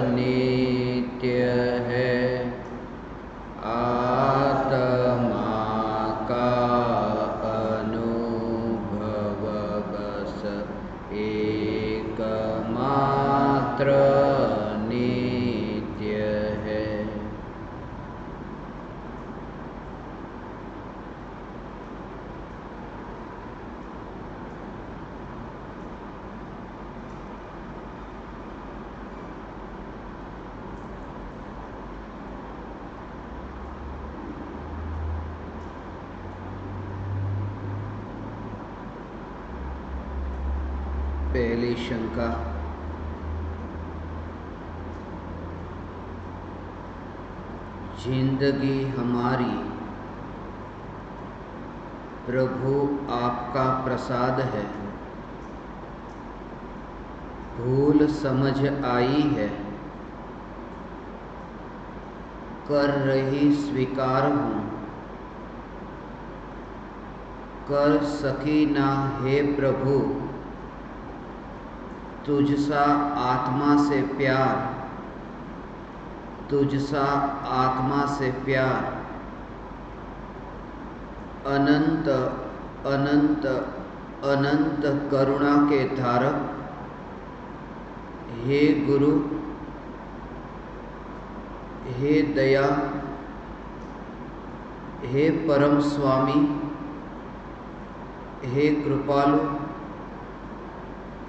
नित्य है। आत्मा का अनुभव बस एकमात्र नित्य है। पहली शंका, जिंदगी हमारी प्रभु आपका प्रसाद है। भूल समझ आई है, कर रही स्वीकार हूँ। कर सकी ना हे प्रभु तुझसा आत्मा से प्यार, तुझसा आत्मा से प्यार। अनंत अनंत अनंत करुणा के धारक हे गुरु, हे दया, हे परम स्वामी, हे कृपालु,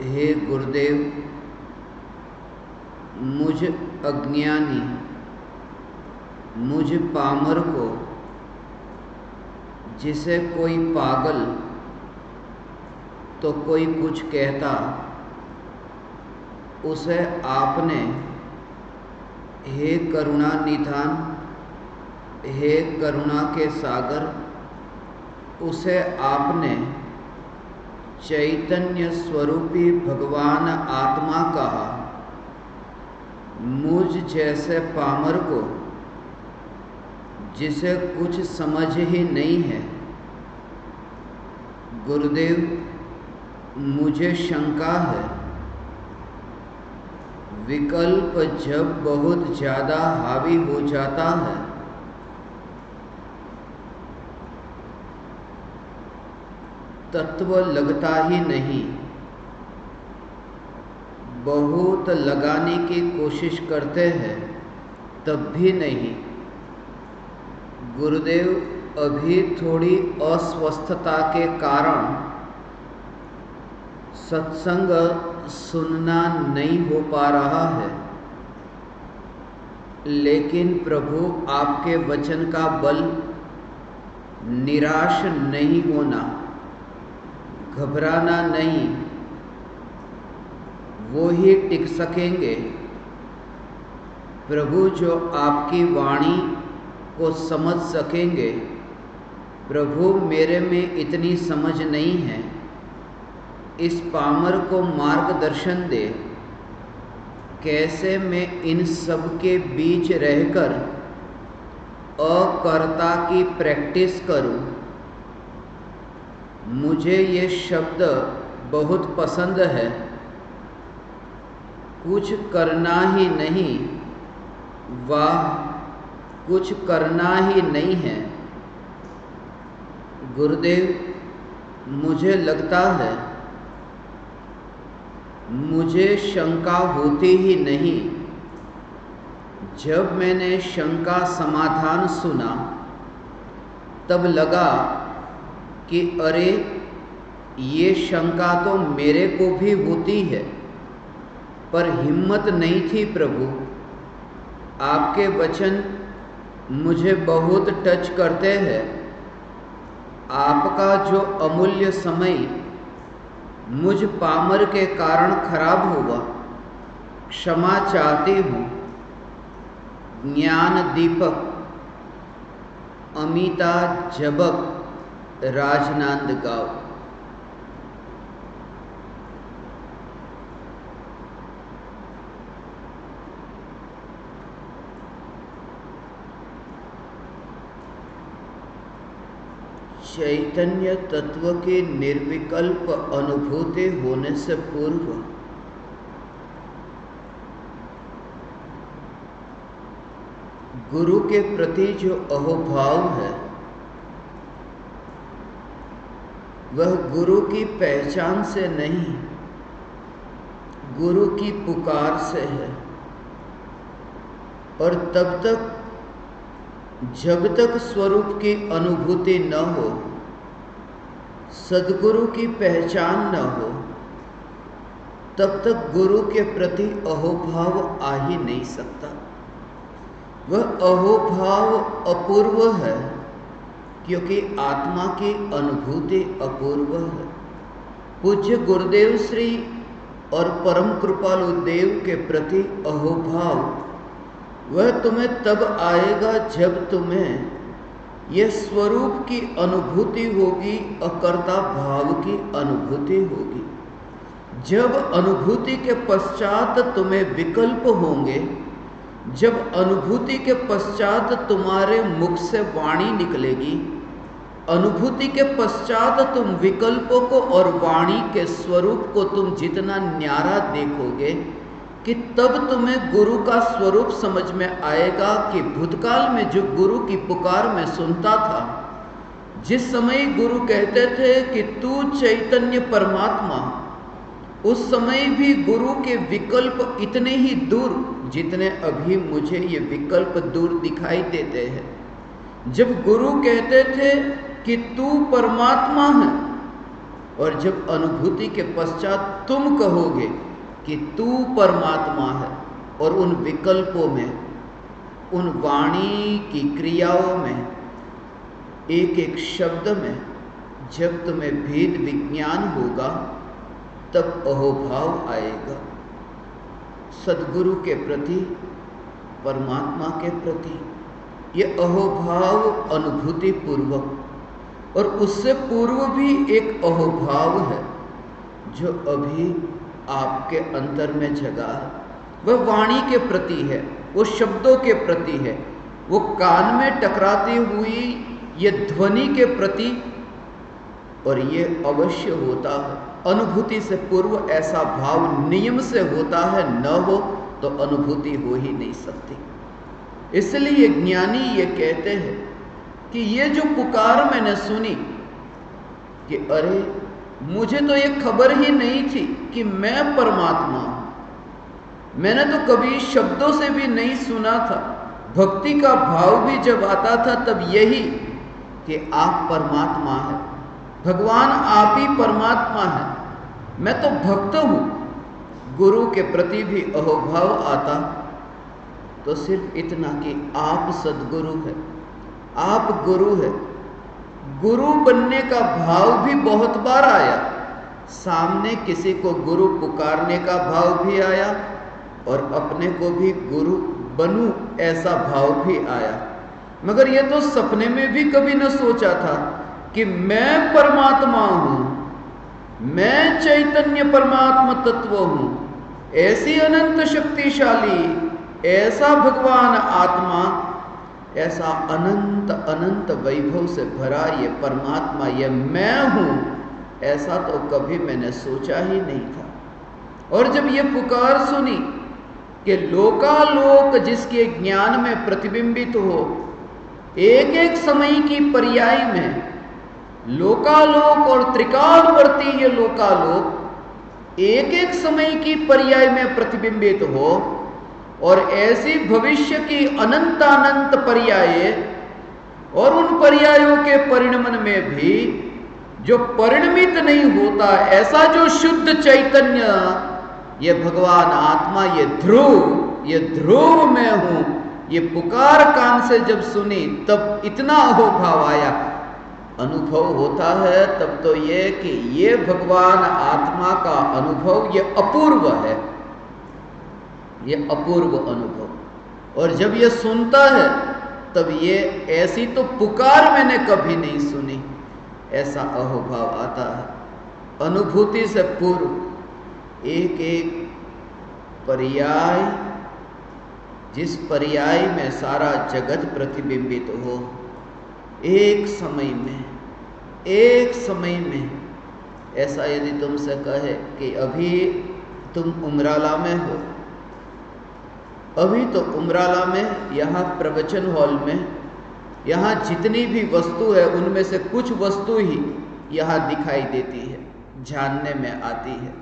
हे गुरुदेव, मुझ अज्ञानी, मुझ पामर को, जिसे कोई पागल तो कोई कुछ कहता, उसे आपने हे करुणा निधान, हे करुणा के सागर, उसे आपने चैतन्य स्वरूपी भगवान आत्मा कहा। मुझ जैसे पामर को, जिसे कुछ समझ ही नहीं है, गुरुदेव मुझे शंका है। विकल्प जब बहुत ज़्यादा हावी हो जाता है तत्व लगता ही नहीं। बहुत लगाने की कोशिश करते हैं तब भी नहीं। गुरुदेव अभी थोड़ी अस्वस्थता के कारण सत्संग सुनना नहीं हो पा रहा है, लेकिन प्रभु आपके वचन का बल, निराश नहीं होना, घबराना नहीं, वो ही टिक सकेंगे। प्रभु जो आपकी वाणी को समझ सकेंगे। प्रभु मेरे में इतनी समझ नहीं है, इस पामर को मार्गदर्शन दे। कैसे मैं इन सब के बीच रहकर अकर्ता की प्रैक्टिस करूं। मुझे ये शब्द बहुत पसंद है। कुछ करना ही नहीं, वाह कुछ करना ही नहीं है। गुरुदेव मुझे लगता है, मुझे शंका होती ही नहीं। जब मैंने शंका समाधान सुना तब लगा कि अरे ये शंका तो मेरे को भी होती है, पर हिम्मत नहीं थी। प्रभु आपके वचन मुझे बहुत टच करते हैं। आपका जो अमूल्य समय मुझ पामर के कारण खराब हुआ, क्षमा चाहती हूँ। ज्ञान दीपक, अमिता जबक, राजनांदगांव। चैतन्य तत्व की निर्विकल्प अनुभूति होने से पूर्व गुरु के प्रति जो अहोभाव है वह गुरु की पहचान से नहीं, गुरु की पुकार से है। और तब तक जब तक स्वरूप की अनुभूति न हो, सद्गुरु की पहचान न हो, तब तक गुरु के प्रति अहोभाव आ ही नहीं सकता। वह अहोभाव अपूर्व है, क्योंकि आत्मा की अनुभूति अपूर्व है। पूज्य गुरुदेव श्री और परम कृपालु देव के प्रति अहोभाव वह तुम्हें तब आएगा जब तुम्हें यह स्वरूप की अनुभूति होगी, अकर्ता भाव की अनुभूति होगी। जब अनुभूति के पश्चात तुम्हें विकल्प होंगे, जब अनुभूति के पश्चात तुम्हारे मुख से वाणी निकलेगी, अनुभूति के पश्चात तुम विकल्पों को और वाणी के स्वरूप को तुम जितना न्यारा देखोगे कि तब तुम्हें गुरु का स्वरूप समझ में आएगा कि भूतकाल में जो गुरु की पुकार में सुनता था, जिस समय गुरु कहते थे कि तू चैतन्य परमात्मा, उस समय भी गुरु के विकल्प इतने ही दूर जितने अभी मुझे ये विकल्प दूर दिखाई देते हैं। जब गुरु कहते थे कि तू परमात्मा है, और जब अनुभूति के पश्चात तुम कहोगे कि तू परमात्मा है, और उन विकल्पों में, उन वाणी की क्रियाओं में, एक एक शब्द में जब तुम्हें भेद विज्ञान होगा, तब अहोभाव आएगा। सद्गुरु के प्रति, परमात्मा के प्रति ये अहोभाव अनुभूति पूर्वक, और उससे पूर्व भी एक अहोभाव है जो अभी आपके अंतर में जगा है। वह वाणी के प्रति है, वो शब्दों के प्रति है, वो कान में टकराती हुई ये ध्वनि के प्रति, और ये अवश्य होता है। अनुभूति से पूर्व ऐसा भाव नियम से होता है, न हो तो अनुभूति हो ही नहीं सकती। इसलिए ज्ञानी ये कहते हैं कि ये जो पुकार मैंने सुनी कि अरे मुझे तो ये खबर ही नहीं थी कि मैं परमात्मा हूं। मैंने तो कभी शब्दों से भी नहीं सुना था। भक्ति का भाव भी जब आता था तब यही कि आप परमात्मा हैं, भगवान आप ही परमात्मा है, मैं तो भक्त हूं। गुरु के प्रति भी अहोभाव आता तो सिर्फ इतना कि आप सद्गुरु है, आप गुरु है। गुरु बनने का भाव भी बहुत बार आया, सामने किसी को गुरु पुकारने का भाव भी आया, और अपने को भी गुरु बनूं ऐसा भाव भी आया। मगर ये तो सपने में भी कभी न सोचा था कि मैं परमात्मा हूं, मैं चैतन्य परमात्मा तत्व हूं, ऐसी अनंत शक्तिशाली, ऐसा भगवान आत्मा, ऐसा अनंत अनंत वैभव से भरा ये परमात्मा, ये मैं हूं, ऐसा तो कभी मैंने सोचा ही नहीं था। और जब ये पुकार सुनी कि लोकालोक जिसके ज्ञान में प्रतिबिंबित हो, एक एक समय की पर्याय में लोकालोक और त्रिकालवर्ती ये लोकालोक एक एक समय की पर्याय में प्रतिबिंबित हो, और ऐसी भविष्य की अनंतानंत पर्याय, और उन पर्यायों के परिणमन में भी जो परिणमित नहीं होता, ऐसा जो शुद्ध चैतन्य, ये भगवान आत्मा, ये ध्रुव मैं हूं, ये पुकार कान से जब सुनी तब इतना अहोभाव आया। अनुभव होता है तब तो ये कि ये भगवान आत्मा का अनुभव ये अपूर्व है, ये अपूर्व अनुभव। और जब ये सुनता है तब ये ऐसी तो पुकार मैंने कभी नहीं सुनी, ऐसा अहोभाव आता है। अनुभूति से पूर्व एक एक पर्याय, जिस पर्याय में सारा जगत प्रतिबिंबित हो, एक समय में ऐसा यदि तुमसे कहे कि अभी तुम उमराला में हो, अभी तो उमराला में, यहाँ प्रवचन हॉल में, यहाँ जितनी भी वस्तु है उनमें से कुछ वस्तु ही यहाँ दिखाई देती है, जानने में आती है।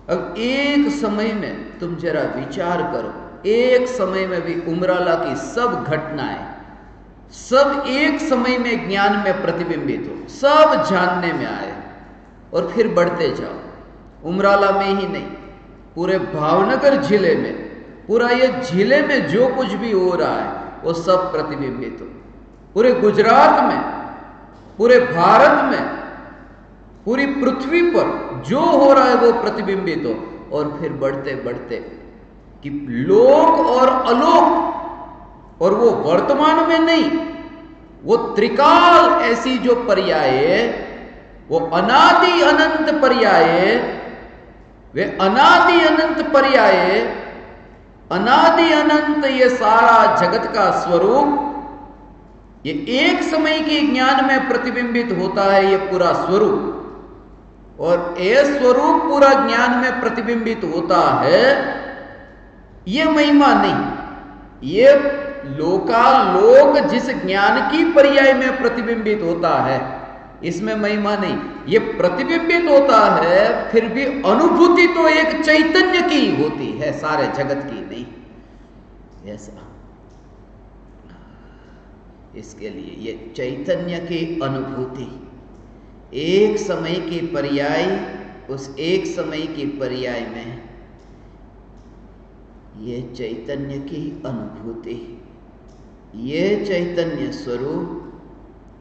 अब एक समय में तुम जरा विचार करो, एक समय में भी उमराला की सब घटनाएं, सब एक समय में ज्ञान में प्रतिबिंबित हो, सब जानने में आए, और फिर बढ़ते जाओ। उमराला में ही नहीं, पूरे भावनगर जिले में, पूरा ये जिले में जो कुछ भी हो रहा है वो सब प्रतिबिंबित हो, पूरे गुजरात में, पूरे भारत में, पूरी पृथ्वी पर जो हो रहा है वो प्रतिबिंबित हो। और फिर बढ़ते बढ़ते कि लोक और अलोक, और वो वर्तमान में नहीं, वो त्रिकाल ऐसी जो पर्याय, वो अनादि अनंत पर्याय, वे अनादि अनंत पर्याय, अनादि अनंत ये सारा जगत का स्वरूप, ये एक समय के ज्ञान में प्रतिबिंबित होता है, ये पूरा स्वरूप। और ये स्वरूप पूरा ज्ञान में प्रतिबिंबित होता है, ये महिमा नहीं, ये लोकालोक जिस ज्ञान की पर्याय में प्रतिबिंबित होता है, इसमें महिमा नहीं। ये प्रतिबिंबित होता है, फिर भी अनुभूति तो एक चैतन्य की होती है, सारे जगत की नहीं। ऐसा इसके लिए ये चैतन्य की अनुभूति, एक समय की पर्याय, उस एक समय की पर्याय में ये चैतन्य की अनुभूति, ये चैतन्य स्वरूप,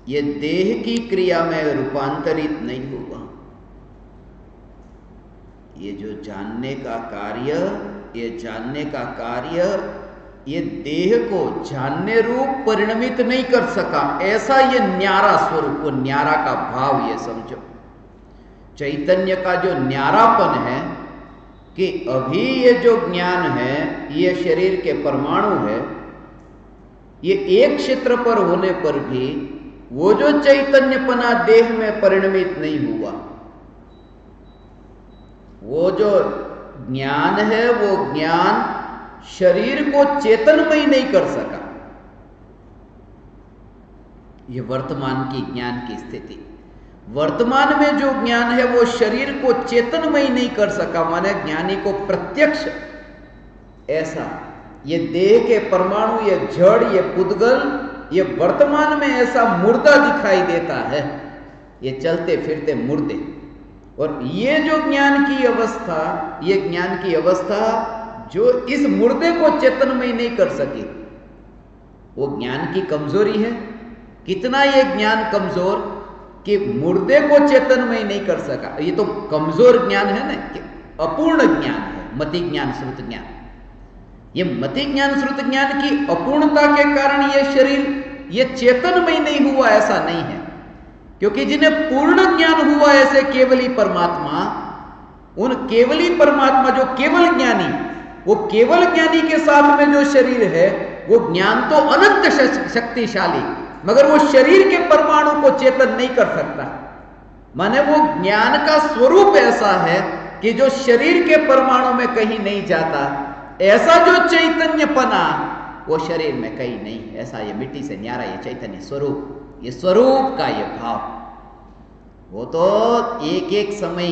ये देह की क्रिया में रूपांतरित नहीं होगा। ये जो जानने का कार्य, ये जानने का कार्य, ये देह को जानने रूप परिणमित नहीं कर सका, ऐसा ये न्यारा स्वरूप, वो न्यारा का भाव ये समझो। चैतन्य का जो न्यारापन है कि अभी ये जो ज्ञान है, ये शरीर के परमाणु है, ये एक क्षेत्र पर होने पर भी वो जो चैतन्यपना देह में परिणमित नहीं हुआ, वो जो ज्ञान है, वो ज्ञान शरीर को चेतनमय नहीं कर सका। ये वर्तमान की ज्ञान की स्थिति, वर्तमान में जो ज्ञान है वो शरीर को चेतनमय नहीं कर सका, माने ज्ञानी को प्रत्यक्ष ऐसा ये देह के परमाणु, ये जड़, ये पुद्गल, ये वर्तमान में ऐसा मुर्दा दिखाई देता है, ये चलते फिरते मुर्दे। और ये जो ज्ञान की अवस्था, ये ज्ञान की अवस्था जो इस मुर्दे को चेतनमय नहीं कर सकी, वो ज्ञान की कमजोरी है। कितना ये ज्ञान कमजोर कि मुर्दे को चेतनमय नहीं कर सका। ये तो कमजोर ज्ञान है ना, कि अपूर्ण ज्ञान है, मति ज्ञान, श्रुत ज्ञान। ये मति ज्ञान, श्रुत ज्ञान की अपूर्णता के कारण ये शरीर ये चेतनमय नहीं हुआ, ऐसा नहीं है। क्योंकि जिन्हें पूर्ण ज्ञान हुआ ऐसे केवली परमात्मा, उन केवली परमात्मा जो केवल ज्ञानी, वो केवल ज्ञानी के साथ में जो शरीर है, वो ज्ञान तो अनंत शक्तिशाली, मगर वो शरीर के परमाणु को चेतन नहीं कर सकता। माने वो ज्ञान का स्वरूप ऐसा है कि जो शरीर के परमाणु में कहीं नहीं जाता, ऐसा जो चैतन्यपना वो शरीर में कहीं नहीं। ऐसा ये मिट्टी से न्यारा ये चैतन्य स्वरूप, ये स्वरूप का ये भाव, वो तो एक एक समय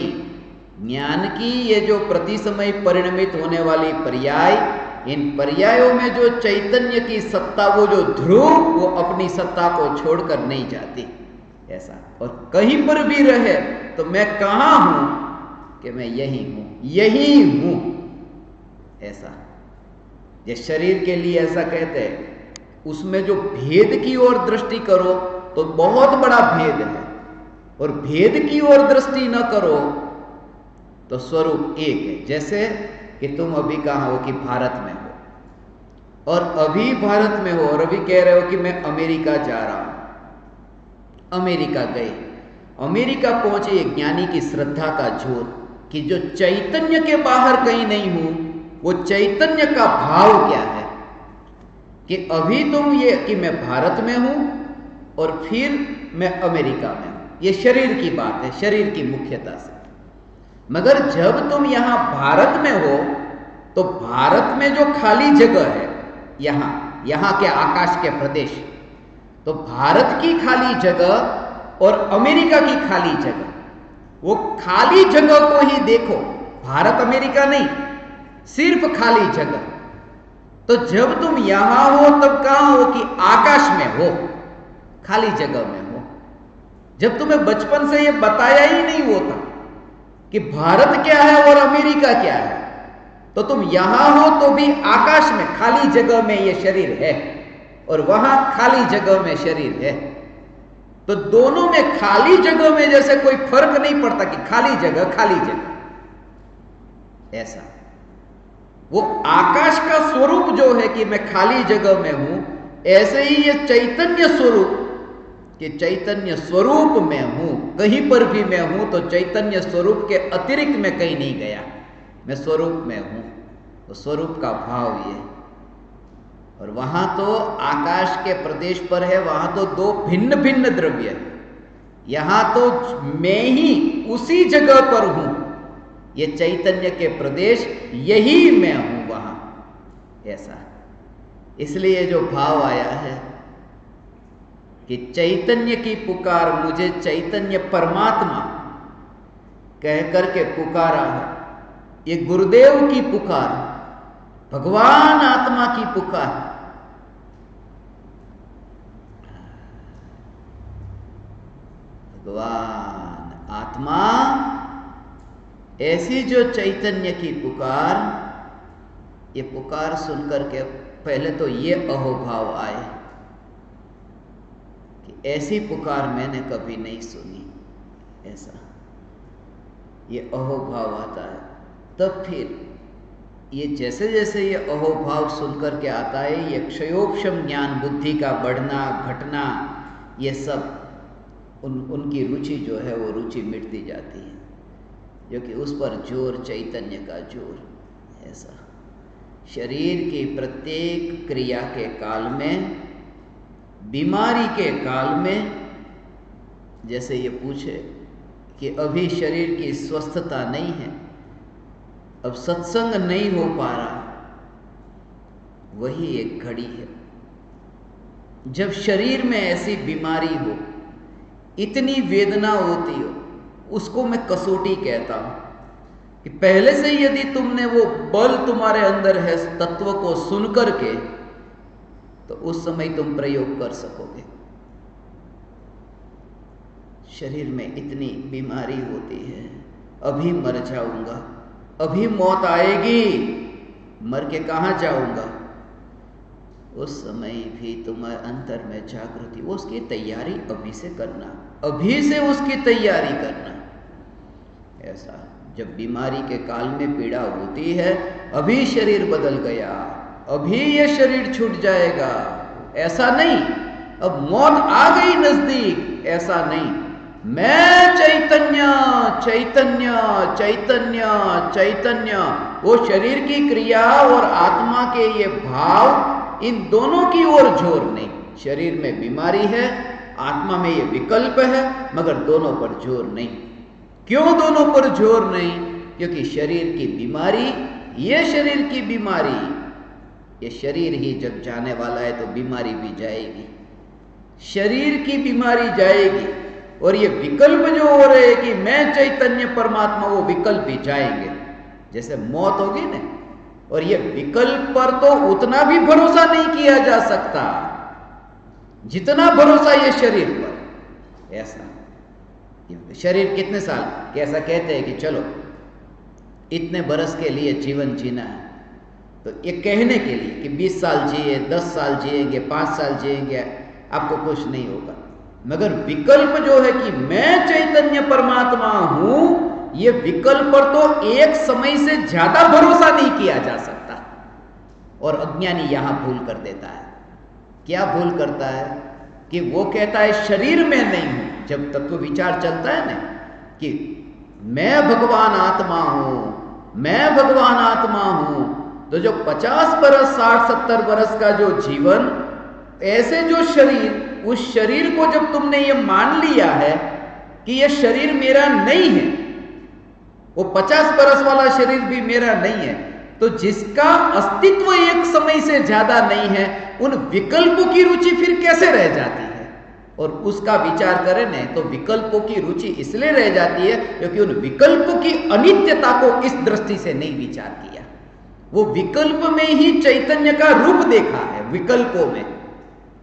ज्ञान की ये जो प्रति समय परिणमित होने वाली पर्याय, इन पर्यायों में जो चैतन्य की सत्ता, वो जो ध्रुव, वो अपनी सत्ता को छोड़कर नहीं जाती ऐसा। और कहीं पर भी रहे तो मैं कहाँ हूं कि मैं यही हूं, यही हूं ऐसा। ये शरीर के लिए ऐसा कहते हैं, उसमें जो भेद की ओर दृष्टि करो तो बहुत बड़ा भेद है, और भेद की ओर दृष्टि न करो तो स्वरूप एक है। जैसे कि तुम अभी कहा हो कि भारत में हो, और अभी भारत में हो, और अभी कह रहे हो कि मैं अमेरिका जा रहा हूं। अमेरिका गए, अमेरिका पहुंचे, एक ज्ञानी की श्रद्धा का जोर कि जो चैतन्य के बाहर कहीं नहीं हूं, वो चैतन्य का भाव क्या है कि अभी तुम ये कि मैं भारत में हूं और फिर मैं अमेरिका में हूं। ये शरीर की बात है, शरीर की मुख्यता से। मगर जब तुम यहां भारत में हो तो भारत में जो खाली जगह है, यहां के आकाश के प्रदेश, तो भारत की खाली जगह और अमेरिका की खाली जगह, वो खाली जगह को ही देखो, भारत अमेरिका नहीं, सिर्फ खाली जगह। तो जब तुम यहां हो तब कहां हो? कि आकाश में हो, खाली जगह में हो। जब तुम्हें बचपन से यह बताया ही नहीं होता कि भारत क्या है और अमेरिका क्या है, तो तुम यहां हो तो भी आकाश में खाली जगह में यह शरीर है और वहां खाली जगह में शरीर है। तो दोनों में खाली जगह में जैसे कोई फर्क नहीं पड़ता कि खाली जगह, ऐसा वो आकाश का स्वरूप जो है कि मैं खाली जगह में हूं, ऐसे ही ये चैतन्य स्वरूप कि चैतन्य स्वरूप में हूं, कहीं पर भी मैं हूं तो चैतन्य स्वरूप के अतिरिक्त मैं कहीं नहीं गया, मैं स्वरूप में हूं। तो स्वरूप का भाव ये, और वहां तो आकाश के प्रदेश पर है, वहां तो दो भिन्न भिन्न द्रव्य है, यहां तो मैं ही उसी जगह पर हूं, ये चैतन्य के प्रदेश, यही मैं हूं वहां, ऐसा। इसलिए जो भाव आया है कि चैतन्य की पुकार, मुझे चैतन्य परमात्मा कह करके पुकारा है, ये गुरुदेव की पुकार, भगवान आत्मा की पुकार। भगवान आत्मा, ऐसी जो चैतन्य की पुकार, ये पुकार सुनकर के पहले तो ये अहोभाव आए कि ऐसी पुकार मैंने कभी नहीं सुनी, ऐसा ये अहोभाव आता है। तब फिर ये जैसे जैसे ये अहोभाव सुनकर के आता है, ये क्षयोपशम ज्ञान बुद्धि का बढ़ना घटना, ये सब उनकी रुचि जो है वो रुचि मिटती जाती है, जो कि उस पर जोर चैतन्य का जोर, ऐसा। शरीर की प्रत्येक क्रिया के काल में, बीमारी के काल में, जैसे ये पूछे कि अभी शरीर की स्वस्थता नहीं है, अब सत्संग नहीं हो पा रहा, वही एक घड़ी है जब शरीर में ऐसी बीमारी हो, इतनी वेदना होती हो, उसको मैं कसौटी कहता हूं कि पहले से यदि तुमने वो बल तुम्हारे अंदर है तत्व को सुन करके, तो उस समय तुम प्रयोग कर सकोगे। शरीर में इतनी बीमारी होती है, अभी मर जाऊंगा, अभी मौत आएगी, मर के कहां जाऊंगा, उस समय भी तुम्हारे अंतर में जागृति, उसकी तैयारी अभी से करना, अभी से उसकी तैयारी करना, ऐसा। जब बीमारी के काल में पीड़ा होती है, अभी शरीर बदल गया, अभी ये शरीर छूट जाएगा, ऐसा नहीं, अब मौत आ गई नजदीक, ऐसा नहीं। मैं चैतन्य चैतन्य चैतन्य चैतन्य, वो शरीर की क्रिया और आत्मा के ये भाव, इन दोनों की ओर जोर नहीं। शरीर में बीमारी है, आत्मा में ये विकल्प है, मगर दोनों पर जोर नहीं। क्यों दोनों पर जोर नहीं? क्योंकि शरीर की बीमारी, ये शरीर की बीमारी, ये शरीर ही जब जाने वाला है तो बीमारी भी जाएगी, शरीर की बीमारी जाएगी, और ये विकल्प जो हो रहे हैं कि मैं चैतन्य परमात्मा, वो विकल्प भी जाएंगे। जैसे मौत होगी ना, और ये विकल्प पर तो उतना भी भरोसा नहीं किया जा सकता जितना भरोसा ये शरीर पर, ऐसा। शरीर कितने साल, कैसा कहते हैं कि चलो इतने बरस के लिए जीवन जीना है, तो ये कहने के लिए कि 20 साल जिए, 10 साल जिएंगे, 5 साल जिएंगे, आपको कुछ नहीं होगा। मगर विकल्प जो है कि मैं चैतन्य परमात्मा हूं, ये विकल्प पर तो एक समय से ज्यादा भरोसा नहीं किया जा सकता, और अज्ञानी यहां भूल कर देता है। क्या भूल करता है? कि वो कहता है शरीर में नहीं हूं। जब तत्व विचार चलता है ना कि मैं भगवान आत्मा हूं, मैं भगवान आत्मा हूं, तो जो 50 बरस 60-70 बरस का जो जीवन, ऐसे जो शरीर, उस शरीर को जब तुमने ये मान लिया है कि ये शरीर मेरा नहीं है, वो 50 बरस वाला शरीर भी मेरा नहीं है, तो जिसका अस्तित्व एक समय से ज्यादा नहीं है, उन विकल्पों की रुचि फिर कैसे रह जाती है? और उसका विचार करें न, तो विकल्पों की रुचि इसलिए रह जाती है क्योंकि उन विकल्पों की अनित्यता को इस दृष्टि से नहीं विचार किया। वो विकल्प में ही चैतन्य का रूप देखा है। विकल्पों में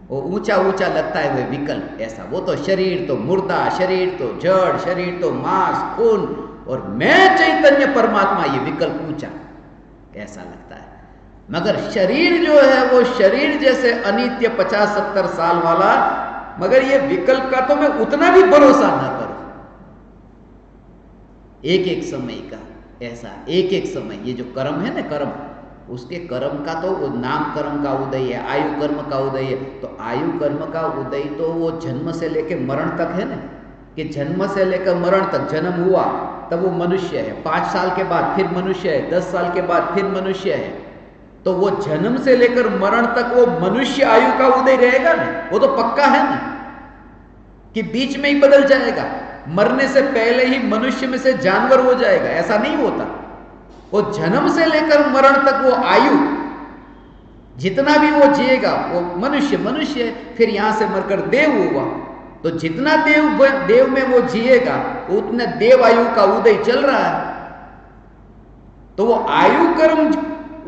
वो ऊंचा ऊंचा लगता है वह विकल्प, ऐसा वो तो शरीर तो मुर्दा, शरीर तो जड़, शरीर तो मांस खून, और मैं चैतन्य परमात्मा, ये विकल्प ऊंचा ऐसा लगता है। मगर शरीर जो है वो शरीर जैसे अनित्य 50-70 साल वाला, मगर ये विकल्प का तो मैं उतना भी भरोसा ना करूं। एक एक समय का ऐसा, एक एक समय ये जो कर्म है ना, कर्म, उसके कर्म का तो वो नाम कर्म का उदय है, आयु कर्म का उदय है। तो आयु कर्म का उदय तो वो जन्म से लेकर मरण तक है ना, कि जन्म से लेकर मरण तक, जन्म हुआ तब वो मनुष्य है, 5 साल के बाद फिर मनुष्य है, 10 साल के बाद फिर मनुष्य है। तो वो जन्म से लेकर मरण तक वो मनुष्य आयु का उदय रहेगा ना, वो तो पक्का है ना, कि बीच में ही बदल जाएगा, मरने से पहले ही मनुष्य में से जानवर हो जाएगा, ऐसा नहीं होता। वो जन्म से लेकर मरण तक वो आयु जितना भी वो जिएगा वो मनुष्य मनुष्य है, फिर यहां से मरकर देव हुआ, तो जितना देव में वो जिएगा उतने देव आयु का उदय चल रहा है। तो वो आयु कर्म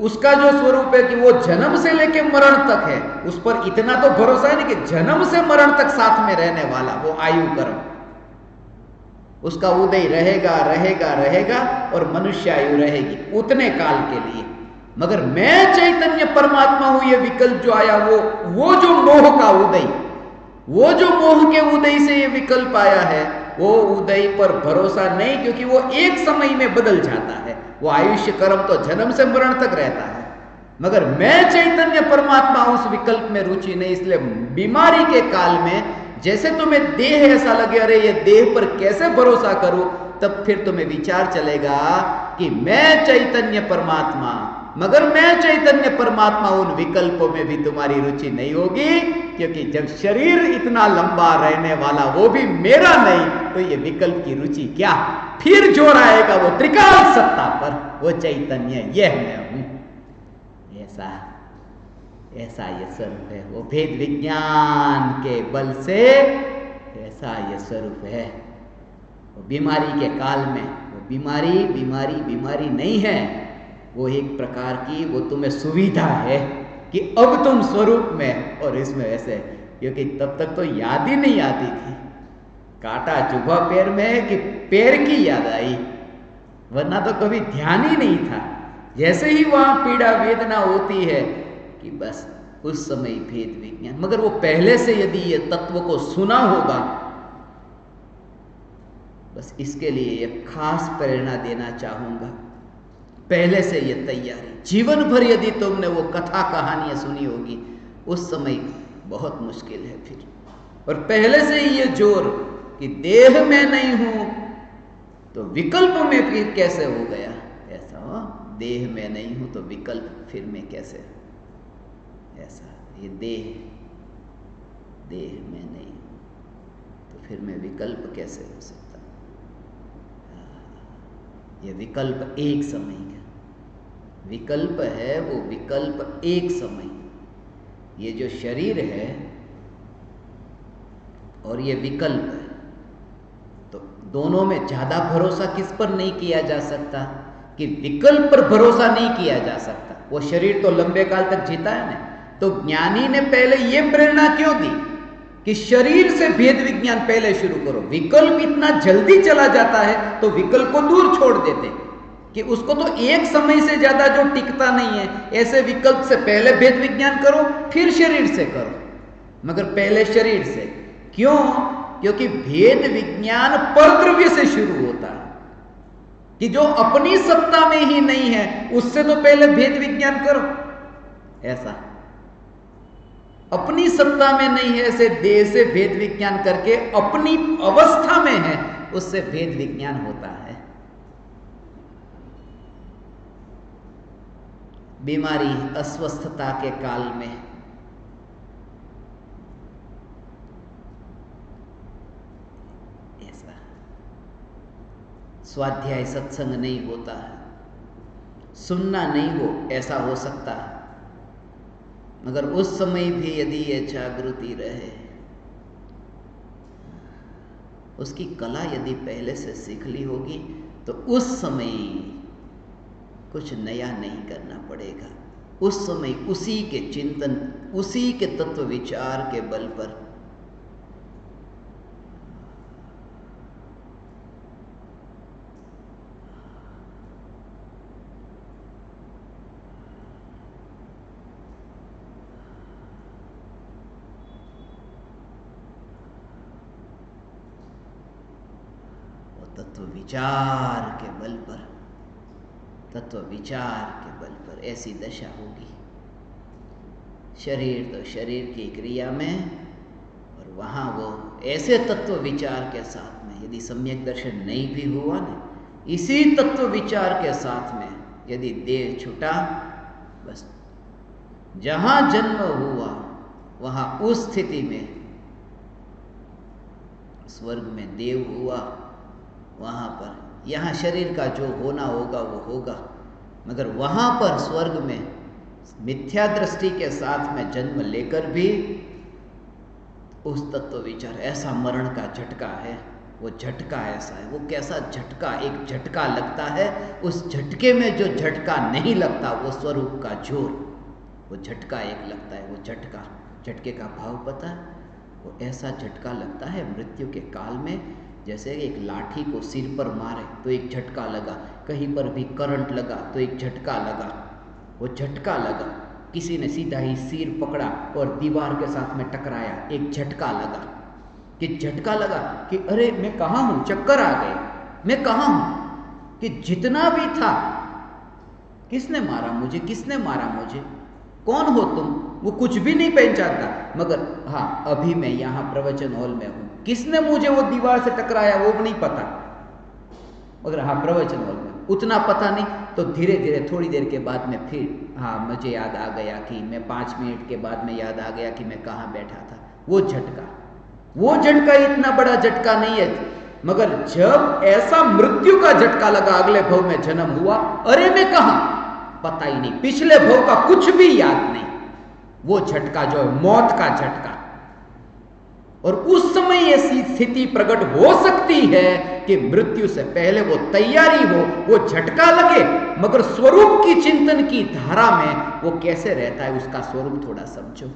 उसका जो स्वरूप है कि वो जन्म से लेके मरण तक है, उस पर इतना तो भरोसा है नहीं कि जन्म से मरण तक साथ में रहने वाला वो आयु कर्म, उसका उदय रहेगा रहेगा रहेगा और मनुष्य आयु रहेगी उतने काल के लिए। मगर मैं चैतन्य परमात्मा हूं, ये विकल्प जो आया वो जो मोह का उदय, वो जो मोह के उदय से ये विकल्प आया है, वो उदय पर भरोसा नहीं, क्योंकि वो एक समय में बदल जाता है। वो आयुष्य कर्म तो जन्म से मरण तक रहता है, मगर मैं चैतन्य परमात्मा उस विकल्प में रुचि नहीं। इसलिए बीमारी के काल में जैसे तुम्हें देह ऐसा लगे, अरे ये देह पर कैसे भरोसा करूं, तब फिर तुम्हें विचार चलेगा कि मैं चैतन्य परमात्मा, मगर मैं चैतन्य परमात्मा, उन विकल्पों में भी तुम्हारी रुचि नहीं होगी, क्योंकि जब शरीर इतना लंबा रहने वाला वो भी मेरा नहीं, तो ये विकल्प की रुचि क्या? फिर जोर आएगा वो त्रिकाल सत्ता पर, वो चैतन्य यह मैं हूं, ऐसा ये स्वरूप है। वो भेद विज्ञान के बल से ऐसा ये स्वरूप है। वो बीमारी के काल में वो बीमारी नहीं है, वो एक प्रकार की वो तुम्हें सुविधा है कि अब तुम स्वरूप में और इसमें ऐसे, क्योंकि तब तक तो याद ही नहीं आती थी। कांटा चुभा पैर में कि पैर की याद आई, वरना तो कभी ध्यान ही नहीं था। जैसे ही वहां पीड़ा वेदना होती है कि बस उस समय भेद विज्ञान। मगर वो पहले से यदि ये तत्व को सुना होगा, बस इसके लिए एक खास प्रेरणा देना चाहूंगा, पहले से ये तैयारी, जीवन भर यदि तुमने वो कथा कहानियां सुनी होगी, उस समय बहुत मुश्किल है फिर। और पहले से ही ये जोर कि देह में नहीं हूं तो विकल्प में फिर कैसे हो गया ऐसा, देह में नहीं हूं तो विकल्प फिर में कैसे, ऐसा ये देह में नहीं तो फिर में विकल्प कैसे हो सकता? ये विकल्प एक समय का विकल्प है, वो विकल्प एक समय। ये जो शरीर है और ये विकल्प है, तो दोनों में ज्यादा भरोसा किस पर नहीं किया जा सकता? कि विकल्प पर भरोसा नहीं किया जा सकता। वो शरीर तो लंबे काल तक जीता है ना, तो ज्ञानी ने पहले ये प्रेरणा क्यों दी कि शरीर से भेद विज्ञान पहले शुरू करो। विकल्प इतना जल्दी चला जाता है तो विकल्प को दूर छोड़ देते कि उसको तो एक समय से ज्यादा जो टिकता नहीं है, ऐसे विकल्प से पहले भेद विज्ञान करो फिर शरीर से करो, मगर पहले शरीर से। क्यों? क्योंकि भेद विज्ञान परद्रव्य से शुरू होता है, कि जो अपनी सत्ता में ही नहीं है उससे तो पहले भेद विज्ञान करो। ऐसा अपनी सत्ता में नहीं है, ऐसे देह से भेद विज्ञान करके अपनी अवस्था में है, उससे भेद विज्ञान होता है। बीमारी अस्वस्थता के काल में ऐसा स्वाध्याय सत्संग नहीं होता है, सुनना नहीं हो, ऐसा हो सकता है। मगर उस समय भी यदि ये जागृति रहे, उसकी कला यदि पहले से सीख ली होगी, तो उस समय कुछ नया नहीं करना पड़ेगा। उस समय उसी के चिंतन, उसी के तत्व विचार के बल पर तत्व विचार के बल पर, तत्व विचार के बल पर ऐसी दशा होगी। शरीर तो शरीर की क्रिया में, और वहां वो ऐसे तत्व विचार के साथ में, यदि सम्यक दर्शन नहीं भी हुआ ना, इसी तत्व विचार के साथ में यदि देह छूटा, बस जहां जन्म हुआ वहां उस स्थिति में स्वर्ग में देव हुआ, वहां पर, यहां शरीर का जो होना होगा वो होगा, मगर वहां पर स्वर्ग में मिथ्या दृष्टि के साथ में जन्म लेकर भी उस तत्व विचार, ऐसा मरण का झटका है, वो झटका ऐसा है, वो कैसा झटका, एक झटका लगता है, उस झटके में जो झटका नहीं लगता वो स्वरूप का जोर, वो झटका एक लगता है। वो झटका, झटके का भाव पता है? वो ऐसा झटका लगता है मृत्यु के काल में, जैसे एक लाठी को सिर पर मारे तो एक झटका लगा, कहीं पर भी करंट लगा तो एक झटका लगा, वो झटका लगा। किसी ने सीधा ही सिर पकड़ा और दीवार के साथ में टकराया, एक झटका लगा। कि झटका लगा कि अरे मैं कहाँ हूँ, चक्कर आ गए, मैं कहाँ हूँ, कि जितना भी था, किसने मारा मुझे, किसने मारा मुझे, कौन हो तुम, वो कुछ भी नहीं पहचानता। मगर हाँ, अभी मैं यहाँ प्रवचन हॉल में हूँ, किसने मुझे वो दीवार से टकराया वो भी नहीं पता, मगर हाँ प्रवचन हॉल में, उतना पता नहीं। तो धीरे धीरे थोड़ी देर के बाद में फिर हाँ मुझे याद आ गया कि मैं 5 मिनट के बाद में याद आ गया कि मैं कहाँ बैठा था। वो झटका, वो झटका इतना बड़ा झटका नहीं है, मगर जब ऐसा मृत्यु का झटका लगा, अगले भव में जन्म हुआ, अरे मैं कहाँ, पता ही नहीं, पिछले भव का कुछ भी याद नहीं, वो झटका जो है मौत का झटका। और उस समय ऐसी स्थिति प्रकट हो सकती है कि मृत्यु से पहले वो तैयारी हो, वो झटका लगे, मगर स्वरूप की चिंतन की धारा में वो कैसे रहता है उसका स्वरूप थोड़ा समझो।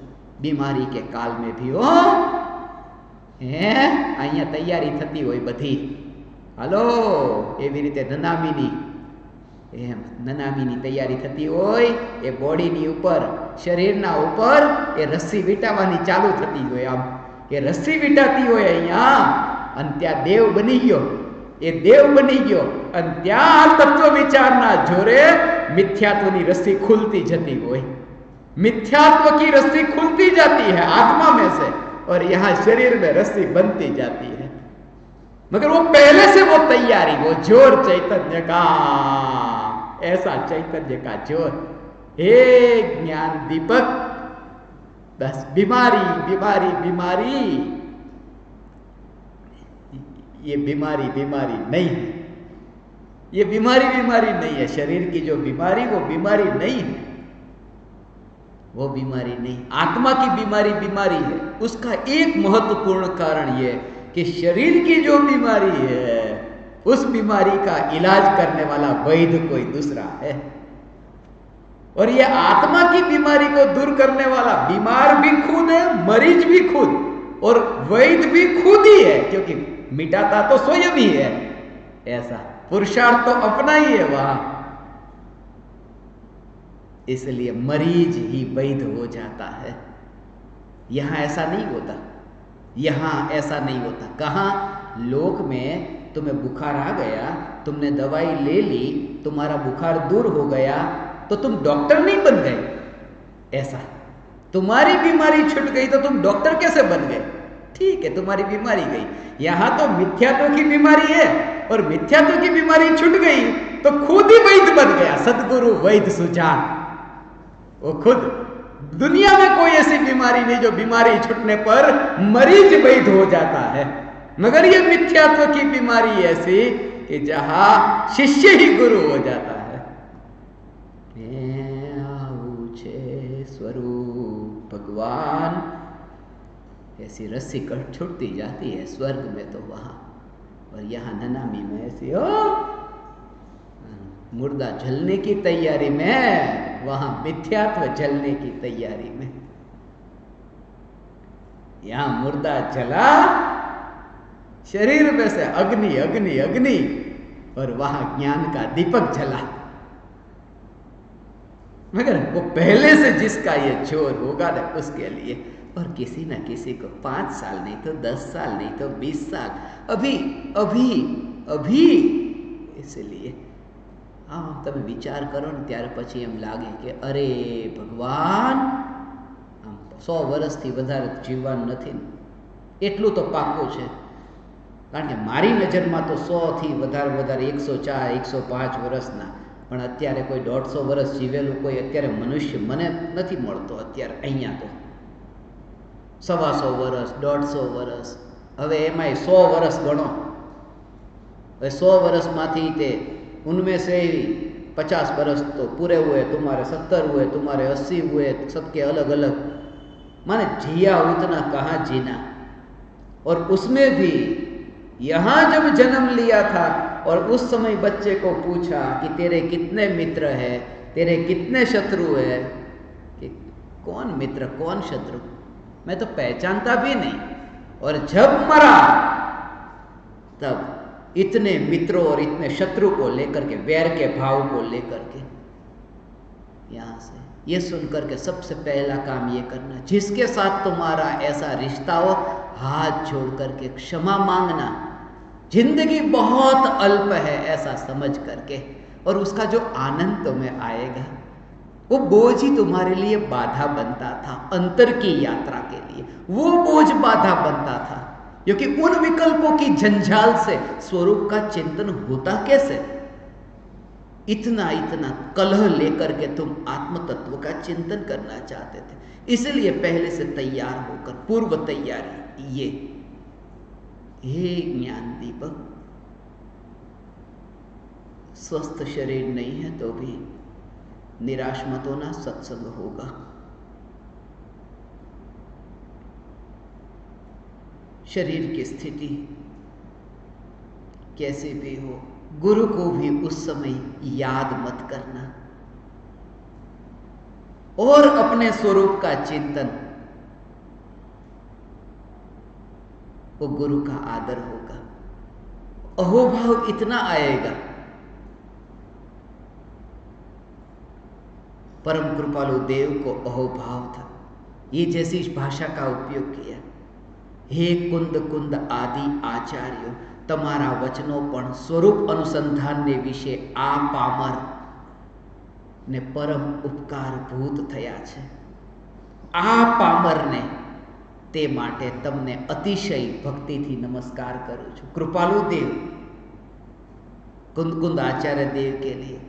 बीमारी के काल में भी हो અહીંયા તૈયારી થતી હોય બધી, હાલો એવી રીતે નનામીની તૈયારી થતી હોય, એ બોડીની ઉપર, શરીરના ઉપર એ રસ્સી વીંટાવાની ચાલુ થતી હોય, આમ એ રસ્સી વીંટાતી હોય અહીંયા, અને ત્યાં દેવ બની ગયો, એ દેવ બની ગયો, અને ત્યાં તત્વ વિચારના જોરે મિથ્યાત્વની રસ્સી खुलती જતી હોય, मिथ्यात्व की रस्सी खुलती जाती है आत्मा में से, और यहां शरीर में रस्सी बनती जाती है। मगर वो पहले से वो तैयारी, वो जोर चैतन्य का, ऐसा चैतन्य का जोर, हे ज्ञान दीपक, बस बीमारी बीमारी बीमारी, ये बीमारी बीमारी नहीं है, ये बीमारी बीमारी नहीं है। शरीर की जो बीमारी वो बीमारी नहीं है, वो बीमारी नहीं, आत्मा की बीमारी बीमारी है। उसका एक महत्वपूर्ण कारण यह कि शरीर की जो बीमारी है उस बीमारी का इलाज करने वाला वैद्य कोई दूसरा है, और यह आत्मा की बीमारी को दूर करने वाला बीमार भी खुद है, मरीज भी खुद, और वैद्य भी खुद ही है, क्योंकि मिटाता तो स्वयं ही है। ऐसा पुरुषार्थ तो अपना ही है वहां, इसलिए मरीज ही वैद्य हो जाता है। यहां ऐसा नहीं होता, यहां ऐसा नहीं होता। कहां? लोक में तुम्हें बुखार आ गया, तुमने दवाई ले ली, तुम्हारा बुखार दूर हो गया, तो तुम डॉक्टर नहीं बन गए। ऐसा तुम्हारी बीमारी छूट गई तो तुम डॉक्टर कैसे बन गए? ठीक है, तुम्हारी बीमारी गई। यहां तो मिथ्यात्व की बीमारी है, और मिथ्यात्व की बीमारी छूट गई तो खुद ही वैद्य बन गया, सदगुरु वैद्य सुजान। वो खुद, दुनिया में कोई ऐसी बीमारी नहीं जो बीमारी छूटने पर मरीज वैद्य हो जाता है, मगर ये मिथ्यात्व की बीमारी ऐसी कि जहां शिष्य ही गुरु हो जाता है। आऊ छे स्वरूप भगवान। ऐसी रस्सी कट छूटती जाती है स्वर्ग में तो वहां, और यहाँ ननामी में ऐसी मुर्दा जलने की तैयारी में, वहां मिथ्यात्व जलने की तैयारी में। यहां मुर्दा जला, शरीर में से अग्नि अग्नि अग्नि, और वहां ज्ञान का दीपक जला। मगर वो पहले से जिसका ये जोर होगा ना उसके लिए, और किसी ना किसी को 5 साल नहीं तो 10 साल नहीं तो 20 साल, अभी अभी अभी। इसलिए हाँ, તમે વિચાર કરો ને ત્યાર પછી એમ લાગે કે અરે ભગવાન, આમ 100 વર્ષથી વધારે જીવવાનું નથી ને, એટલું તો પાક્કું છે। કારણ કે મારી નજરમાં તો 100થી વધારે 104 105 વર્ષના, પણ અત્યારે કોઈ 150 વર્ષ જીવેલું કોઈ અત્યારે મનુષ્ય મને નથી મળતો। અત્યારે અહીંયા તો 125 વર્ષ 150 વર્ષ, હવે એમાંય 100 વર્ષ ગણો। હવે 100 વર્ષમાંથી તે उनमें से ही 50 बरस तो पूरे हुए, तुम्हारे 70 हुए, तुम्हारे 80 हुए, सबके अलग अलग। माने जिया उतना कहाँ जीना। और उसमें भी यहाँ जब जन्म लिया था और उस समय बच्चे को पूछा कि तेरे कितने मित्र है, तेरे कितने शत्रु है, कि कौन मित्र कौन शत्रु मैं तो पहचानता भी नहीं। और जब मरा तब इतने मित्रों और इतने शत्रु को लेकर के, वैर के भाव को लेकर के, यहां से ये सुनकर के सबसे पहला काम ये करना, जिसके साथ तुम्हारा ऐसा रिश्ता हो हाथ जोड़ करके क्षमा मांगना। जिंदगी बहुत अल्प है ऐसा समझ करके, और उसका जो आनंद तुम्हें आएगा वो बोझ ही तुम्हारे लिए बाधा बनता था। अंतर की यात्रा के लिए वो बोझ बाधा बनता था, क्योंकि उन विकल्पों की जंजाल से स्वरूप का चिंतन होता कैसे। इतना इतना कलह लेकर के तुम आत्म तत्व का चिंतन करना चाहते थे, इसलिए पहले से तैयार होकर, पूर्व तैयारी ये। हे ज्ञान दीपक, स्वस्थ शरीर नहीं है तो भी निराश मत होना, सत्संग होगा। शरीर की स्थिति कैसे भी हो, गुरु को भी उस समय याद मत करना, और अपने स्वरूप का चिंतन, वो गुरु का आदर होगा। अहोभाव इतना आएगा। परम कृपालु देव को अहोभाव था, ये जैसी भाषा का उपयोग किया। हे कुंद कुंद आदि आचार्यो, तमारा वचनो पण स्वरूप अनुसंधान ने विषे आ पामर ने परम उपकार भूत थया छे। आ पामर ने ते माटे तमने अतिशय भक्ति थी नमस्कार करूं छूं। कृपालु देव, कुंद कुंद आचार्य देव के लिए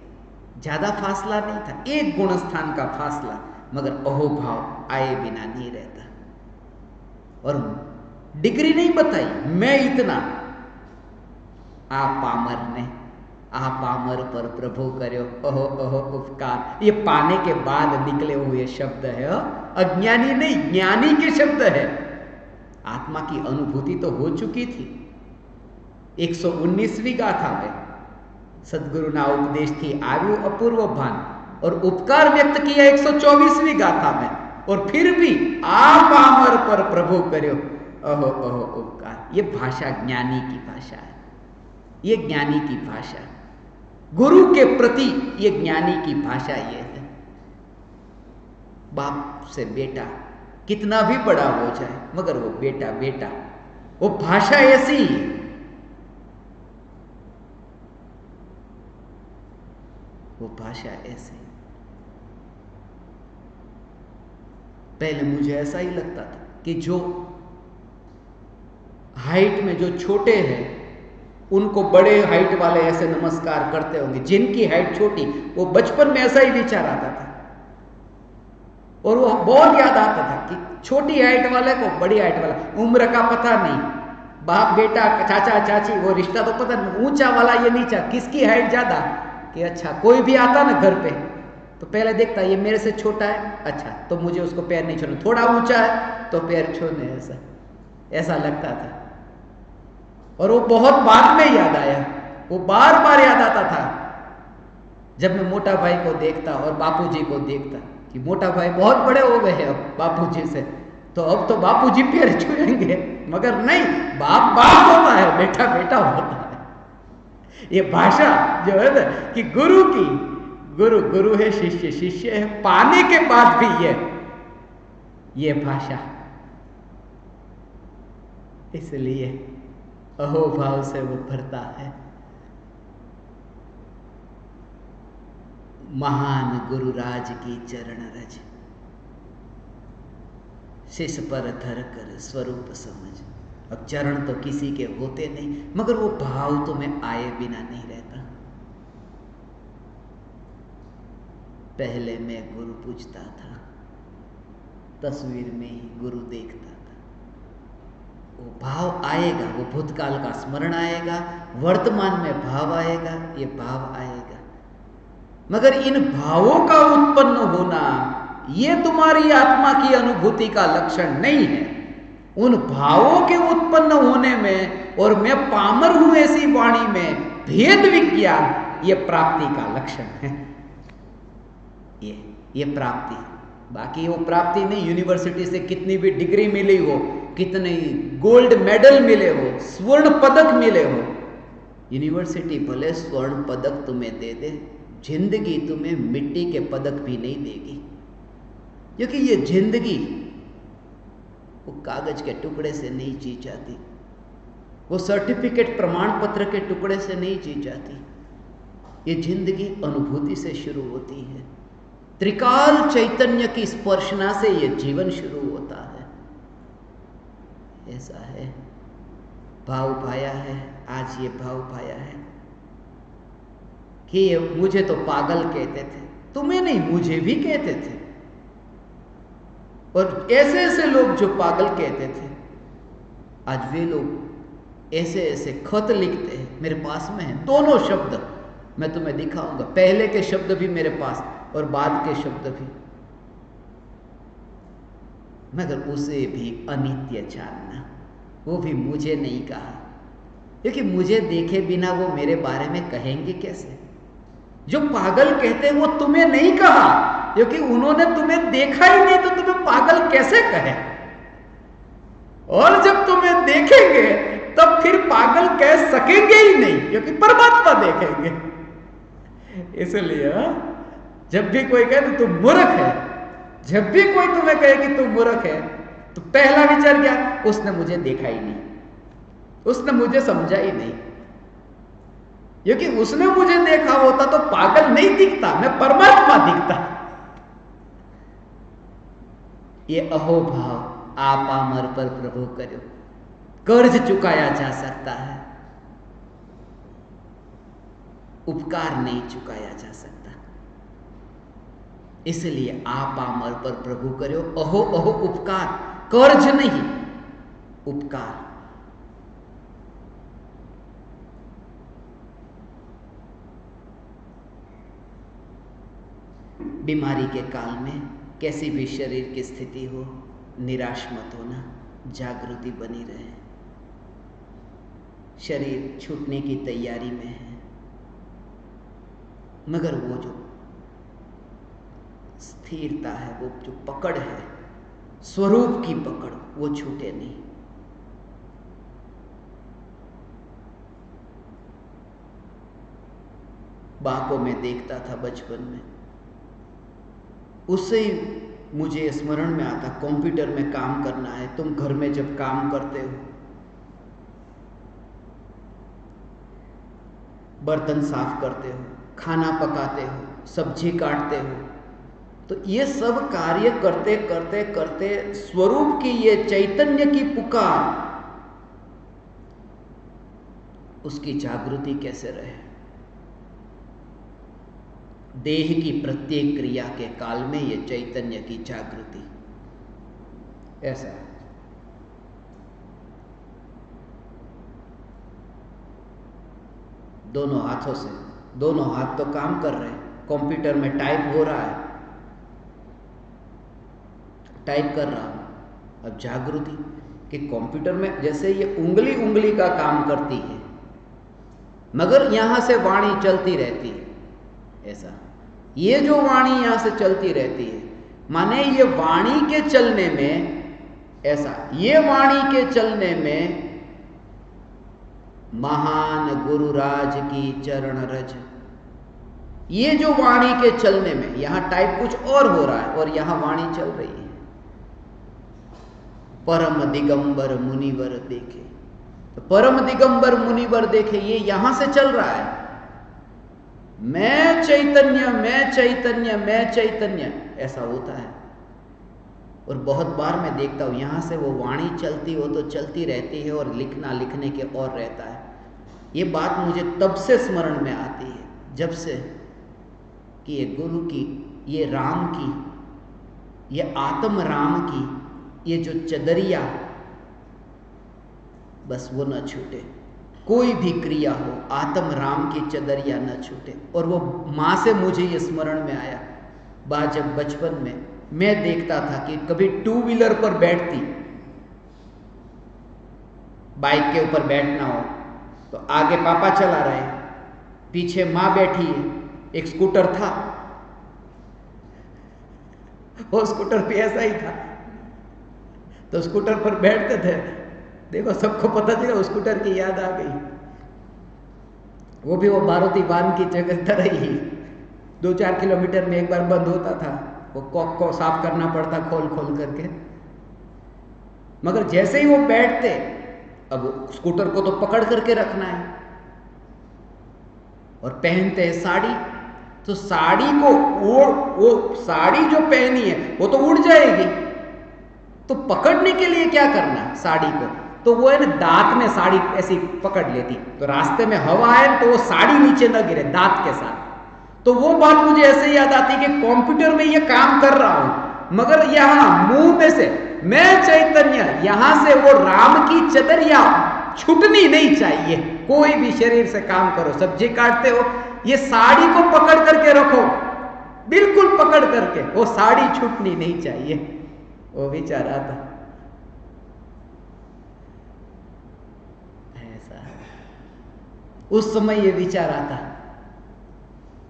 ज्यादा फासला नहीं था, एक गुणस्थान का फासला, मगर अहोभाव आए बिना नहीं रहता। और डिग्री नहीं बताई, मैं इतना। आ पामर ने, आ पामर पर प्रभु कर्यो अहो अहो उपकार, ये पाने के बाद निकले हुए शब्द है, अज्ञानी नहीं ज्ञानी के शब्द है। आत्मा की अनुभूति तो हो चुकी थी। 119वीं गाथा में सदगुरु ना उपदेश थी आयु अपूर्व भान, और उपकार व्यक्त किया 124वीं गाथा में, और फिर भी आ पामर पर प्रभु कर्यो अहो अहो उपकार। ये भाषा ज्ञानी की भाषा है, ये ज्ञानी की भाषा, गुरु के प्रति ये ज्ञानी की भाषा ये है। बाप से बेटा कितना भी बड़ा हो जाए, मगर वो बेटा बेटा, वो भाषा ऐसी ही। वो भाषा ऐसे। पहले मुझे ऐसा ही लगता था कि जो हाइट में जो छोटे हैं उनको बड़े हाइट वाले ऐसे नमस्कार करते होंगे, जिनकी हाइट छोटी, वो बचपन में ऐसा ही विचार आता था। और वो बहुत याद आता था कि छोटी हाइट वाले को बड़ी हाइट वाला, उम्र का पता नहीं, बाप बेटा चाचा चाची वो रिश्ता तो पता नहीं, ऊंचा वाला ये नीचा, किसकी हाइट ज्यादा, कि अच्छा कोई भी आता ना घर पे तो पहले देखता ये मेरे से छोटा है, अच्छा तो मुझे उसको पैर नहीं छूना, थोड़ा ऊंचा है तो पैर छूने, ऐसा लगता था। और वो बहुत बाद में याद आया, वो बार बार याद आता था जब मैं मोटा भाई को देखता और बापूजी को देखता कि मोटा भाई बहुत बड़े हो गए हैं अब बापूजी से, तो अब तो बापूजी पैर छुएंगे, मगर नहीं, बाप बाप होता है, बेटा बेटा होता है। ये भाषा जो है ना कि गुरु की, गुरु गुरु है, शिष्य शिष्य है, पाने के बाद भी ये भाषा, इसलिए अहोभाव से वो भरता है। महान गुरुराज की चरण रज, शिष पर धर कर स्वरूप समझ। अब चरण तो किसी के होते नहीं, मगर वो भाव तुम्हें आए बिना नहीं रहता। पहले मैं गुरु पूजता था, तस्वीर में ही गुरु देखता था। वो भाव आएगा, वो भूतकाल का स्मरण आएगा, वर्तमान में भाव आएगा, ये भाव आएगा। मगर इन भावों का उत्पन्न होना ये तुम्हारी आत्मा की अनुभूति का लक्षण नहीं है। उन भावों के उत्पन्न होने में और मैं पामर हूं ऐसी वाणी में भेद विज्ञान, ये प्राप्ति का लक्षण है। ये प्राप्ति, बाकी वो प्राप्ति नहीं। यूनिवर्सिटी से कितनी भी डिग्री मिली हो, कितने गोल्ड मेडल मिले हो, स्वर्ण पदक मिले हो, यूनिवर्सिटी भले स्वर्ण पदक तुम्हें दे दे, जिंदगी तुम्हें मिट्टी के पदक भी नहीं देगी। क्योंकि ये जिंदगी वो कागज के टुकड़े से नहीं जी जाती, वो सर्टिफिकेट प्रमाण पत्र के टुकड़े से नहीं जी जाती। ये जिंदगी अनुभूति से शुरू होती है, त्रिकाल चैतन्य की स्पर्शना से ये जीवन शुरू होता है। ऐसा है, भाव पाया है, आज ये भाव पाया है कि मुझे तो पागल कहते थे, तुम्हें नहीं, मुझे भी कहते थे। और ऐसे ऐसे लोग जो पागल कहते थे, आज वे लोग ऐसे ऐसे खत लिखते हैं, मेरे पास में है दोनों शब्द, मैं तुम्हें दिखाऊंगा। पहले के शब्द भी मेरे पास और बाद के शब्द भी, मगर उसे भी अनित्य जानना, वो भी मुझे नहीं कहा, क्योंकि मुझे देखे बिना वो मेरे बारे में कहेंगे कैसे? जो पागल कहते हैं वो तुम्हें नहीं कहा, क्योंकि उन्होंने तुम्हें देखा ही नहीं, तो तुम्हें पागल कैसे कहे? और जब तुम्हें देखेंगे तब फिर पागल कह सकेंगे ही नहीं, क्योंकि परमात्मा देखेंगे। इसलिए जब भी कोई कहे तू मूर्ख है, जब भी कोई तुम्हें कहे कि तू मूर्ख है, तो पहला विचार क्या? उसने मुझे देखा ही नहीं, उसने मुझे समझा ही नहीं। क्योंकि उसने मुझे देखा होता तो पागल नहीं दिखता, मैं परमात्मा दिखता। ये अहोभाव आप अमर पर प्रभु करो, कर्ज चुकाया जा सकता है, उपकार नहीं चुकाया जा सकता। इसलिए आप अमर पर प्रभु करो, अहो अहो उपकार, कर्ज नहीं, उपकार। बीमारी के काल में कैसी भी शरीर की स्थिति हो, निराश मत होना, जागृति बनी रहे। शरीर छूटने की तैयारी में है, मगर वो जो स्थिरता है, वो जो पकड़ है, स्वरूप की पकड़, वो छूटे नहीं। बा को मैं देखता था बचपन में, उससे ही मुझे स्मरण में आता, कंप्यूटर में काम करना है। तुम घर में जब काम करते हो, बर्तन साफ करते हो, खाना पकाते हो, सब्जी काटते हो, तो ये सब कार्य करते करते करते स्वरूप की ये चैतन्य की पुकार, उसकी जागृति कैसे रहे? देह की प्रत्येक क्रिया के काल में ये चैतन्य की जागृति, ऐसा दोनों हाथों से, दोनों हाथ तो काम कर रहे हैं, कंप्यूटर में टाइप हो रहा है, टाइप कर रहा हूं। अब जागृति कि कंप्यूटर में जैसे ये उंगली उंगली का काम करती है, मगर यहां से वाणी चलती रहती है। ऐसा ये जो वाणी यहां से चलती रहती है, माने ये वाणी के चलने में, ऐसा ये वाणी के चलने में महान गुरुराज की चरण रज, ये जो वाणी के चलने में, यहां टाइप कुछ और हो रहा है और यहां वाणी चल रही है। परम दिगंबर मुनिवर देखे, तो परम दिगंबर मुनिवर देखे, ये यहां से चल रहा है। मैं चैतन्य, मैं चैतन्य, मैं चैतन्य, ऐसा होता है। और बहुत बार मैं देखता हूं यहां से वो वाणी चलती हो तो चलती रहती है और लिखना लिखने के और रहता है। ये बात मुझे तब से स्मरण में आती है जब से कि ये गुरु की, ये राम की, ये आत्म राम की ये जो चदरिया, बस वो न छूटे। कोई भी क्रिया हो, आत्म राम की चदरिया न छूटे। और वो मां से मुझे ये स्मरण में आया, बात जब बचपन में मैं देखता था कि कभी टू व्हीलर पर बैठती, बाइक के ऊपर बैठना हो तो आगे पापा चला रहे, पीछे मां बैठी है, एक स्कूटर था, वो स्कूटर भी ऐसा ही था, तो स्कूटर पर बैठते थे। देखो सबको पता चला, स्कूटर की याद आ गई। वो भी वो मारुति वान की जगह तरह ही 2-4 किलोमीटर में एक बार बंद होता था, वो कॉक को साफ करना पड़ता खोल खोल करके। मगर जैसे ही वो बैठते, अब स्कूटर को तो पकड़ करके रखना है, और पहनते हैं साड़ी, तो साड़ी को वो साड़ी जो पहनी है वो तो उड़ जाएगी, तो पकड़ने के लिए क्या करना साड़ी को, तो वो है ना दांत में साड़ी ऐसी पकड़ लेती, तो रास्ते में हवा है तो वो साड़ी नीचे न गिरे दांत के साथ। तो वो बात मुझे ऐसे याद आती कि कंप्यूटर में ये काम कर रहा हूं, मगर यहां मुंह में से मैं चैतन्य, यहां से वो राम की चदरिया छूटनी नहीं चाहिए। कोई भी शरीर से काम करो, सब्जी काटते हो, ये साड़ी को पकड़ करके रखो, बिल्कुल पकड़ करके, वो साड़ी छूटनी नहीं चाहिए। वो विचार आता ऐसा, उस समय ये विचार आता,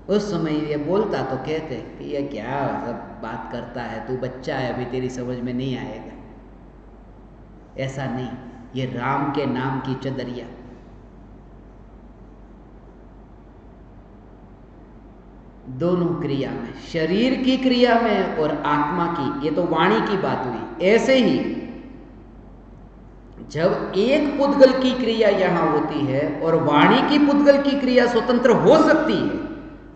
उस समय ये बोलता तो कहते कि ये क्या सब बात करता है, तू बच्चा है, अभी तेरी समझ में नहीं आएगा। ऐसा नहीं, ये राम के नाम की चदरिया। दोनों क्रिया में, शरीर की क्रिया में और आत्मा की, ये तो वाणी की बात हुई। ऐसे ही जब एक पुद्गल की क्रिया यहां होती है और वाणी की पुद्गल की क्रिया स्वतंत्र हो सकती है,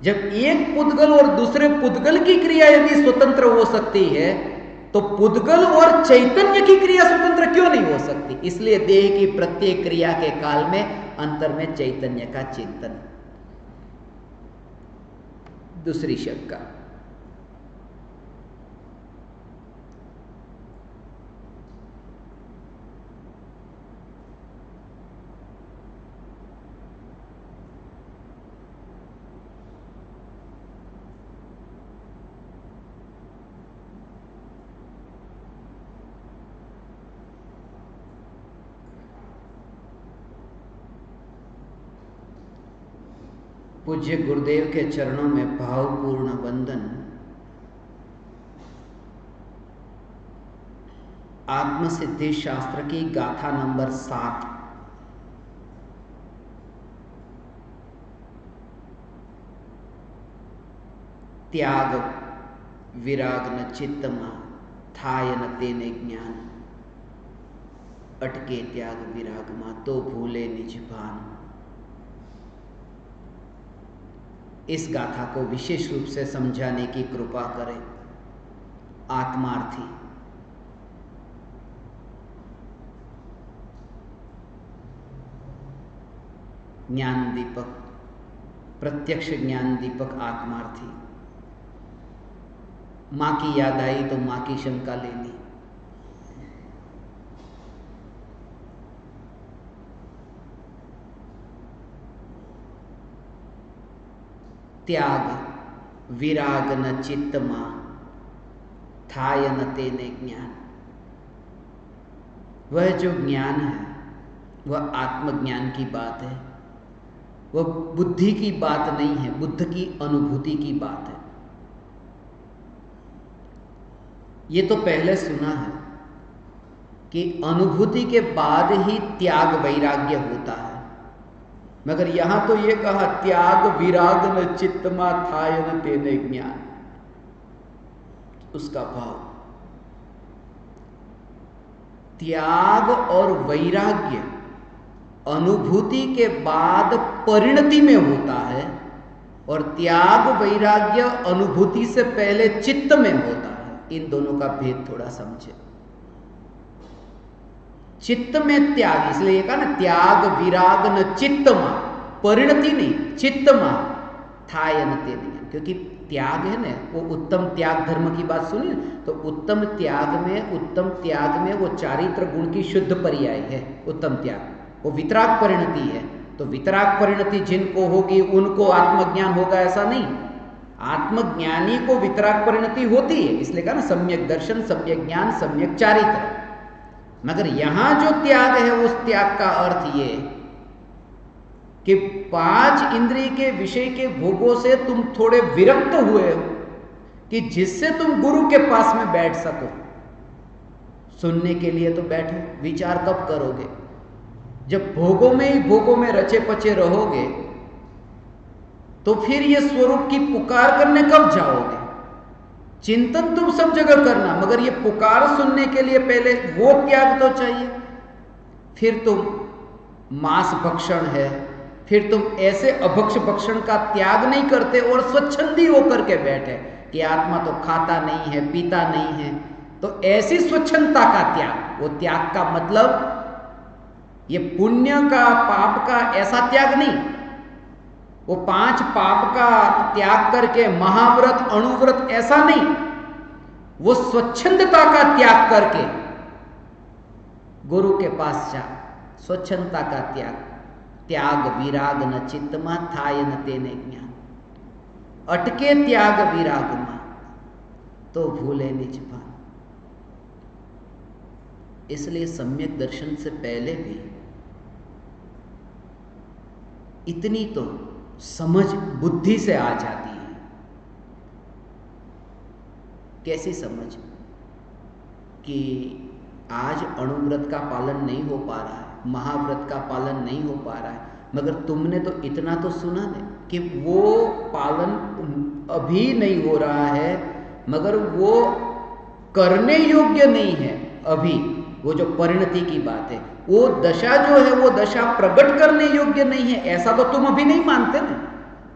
जब एक पुद्गल और दूसरे पुद्गल की क्रिया यदि स्वतंत्र हो सकती है, तो पुद्गल और चैतन्य की क्रिया स्वतंत्र क्यों नहीं हो सकती? इसलिए देह की प्रत्येक क्रिया के काल में अंतर में चैतन्य का चिंतन। दूसरी शंका, पूज्य गुरुदेव के चरणों में भावपूर्ण वंदन। आत्मसिद्धि शास्त्र की गाथा नंबर 7। त्याग विराग न चित्तमा थाय न तेने ज्ञान, अटके त्याग विराग मा तो भूले निज भान। इस गाथा को विशेष रूप से समझाने की कृपा करें आत्मार्थी। ज्ञान दीपक, प्रत्यक्ष ज्ञान दीपक आत्मार्थी। मां की याद आई तो मां की शंका ले ली। त्याग विराग न चित्तमा थाय न तेने ज्ञान। वह जो ज्ञान है वह आत्मज्ञान की बात है, वह बुद्धि की बात नहीं है, बुद्ध की अनुभूति की बात है। ये तो पहले सुना है कि अनुभूति के बाद ही त्याग वैराग्य होता है, मगर यहां तो ये कहा त्याग विराग न चित्तमा थाय न तेने ज्ञान। उसका भाव त्याग और वैराग्य अनुभूति के बाद परिणति में होता है, और त्याग वैराग्य अनुभूति से पहले चित्त में होता है। इन दोनों का भेद थोड़ा समझे। चित्त में त्याग, इसलिए कहा ना त्याग विराग न चित्तमा, परिणति नहीं, चित्तमा थाय न तेने, क्योंकि त्याग है ना वो उत्तम त्याग धर्म की बात सुनिए, तो उत्तम त्याग में वो चारित्र गुण की शुद्ध पर्याय है। उत्तम त्याग वो वितराग परिणति है, तो वितराग परिणति जिनको होगी उनको आत्मज्ञान होगा ऐसा नहीं, आत्मज्ञानी को वितराग परिणति होती है। इसलिए कहा ना सम्यक दर्शन, सम्यक ज्ञान, सम्यक चारित्र। मगर यहां जो त्याग है उस त्याग का अर्थ ये कि 5 इंद्रिय के विषय के भोगों से तुम थोड़े विरक्त हुए हो कि जिससे तुम गुरु के पास में बैठ सको। सुनने के लिए तो बैठो, विचार कब करोगे? जब भोगों में रचे पचे रहोगे तो फिर ये स्वरूप की पुकार करने कब जाओगे? चिंतन तुम सब जगह करना, मगर ये पुकार सुनने के लिए पहले वो त्याग तो चाहिए। फिर तुम मांस भक्षण है, फिर तुम ऐसे अभक्ष भक्षण का त्याग नहीं करते और स्वच्छंदी होकर के बैठे कि आत्मा तो खाता नहीं है, पीता नहीं है। तो ऐसी स्वच्छंदता का त्याग, वो त्याग का मतलब ये पुण्य का पाप का ऐसा त्याग नहीं, वो 5 पाप का त्याग करके महाव्रत अणुव्रत ऐसा नहीं, वो स्वच्छंदता का त्याग करके गुरु के पास जा। स्वच्छंदता का त्याग, त्याग विराग न चित्तमा थाय न तेने ज्ञान। अटके त्याग विराग मा तो भूले निज भान। इसलिए सम्यक दर्शन से पहले भी इतनी तो समझ बुद्धि से आ जाती है। कैसी समझ? कि आज अणुव्रत का पालन नहीं हो पा रहा है, महाव्रत का पालन नहीं हो पा रहा है, मगर तुमने तो इतना तो सुना है कि वो पालन अभी नहीं हो रहा है, मगर वो करने योग्य नहीं है अभी। वो जो परिणति की बात है, वो दशा जो है वो दशा प्रकट करने योग्य नहीं है, ऐसा तो तुम अभी नहीं मानते ना।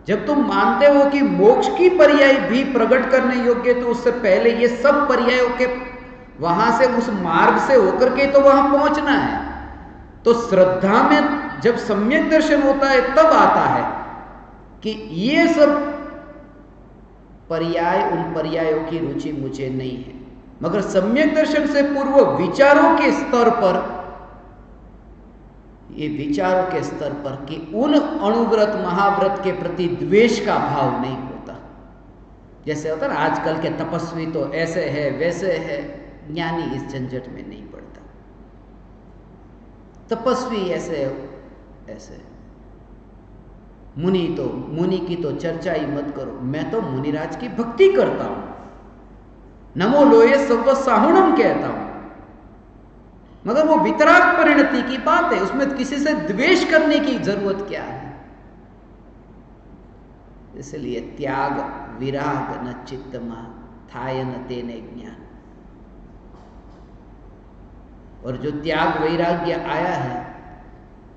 जब तुम मानते हो कि मोक्ष की पर्याय भी प्रकट करने योग्य, तो उससे पहले ये सब पर्यायों के वहां से उस मार्ग से होकर के तो वहां पहुंचना है। तो श्रद्धा में जब सम्यक दर्शन होता है तब आता है कि ये सब पर्याय, उन पर्यायों की रुचि मुझे नहीं है। मगर सम्यक दर्शन से पूर्व विचारों के स्तर पर, ये विचारों के स्तर पर कि उन अणुव्रत महाव्रत के प्रति द्वेष का भाव नहीं होता। जैसे होता ना आजकल के तपस्वी तो ऐसे है वैसे है, ज्ञानी इस झंझट में नहीं पड़ता। तपस्वी ऐसे ऐसे, मुनि की तो चर्चा ही मत करो, मैं तो मुनिराज की भक्ति करता हूं, नमो लोये सव साहुणम कहता हूं। मगर वो वितराग परिणति की बात है, उसमें किसी से द्वेष करने की जरूरत क्या है? इसलिए त्याग विराग न चित्तमा थाय न तेने ज्ञान। और जो त्याग वैराग्य आया है,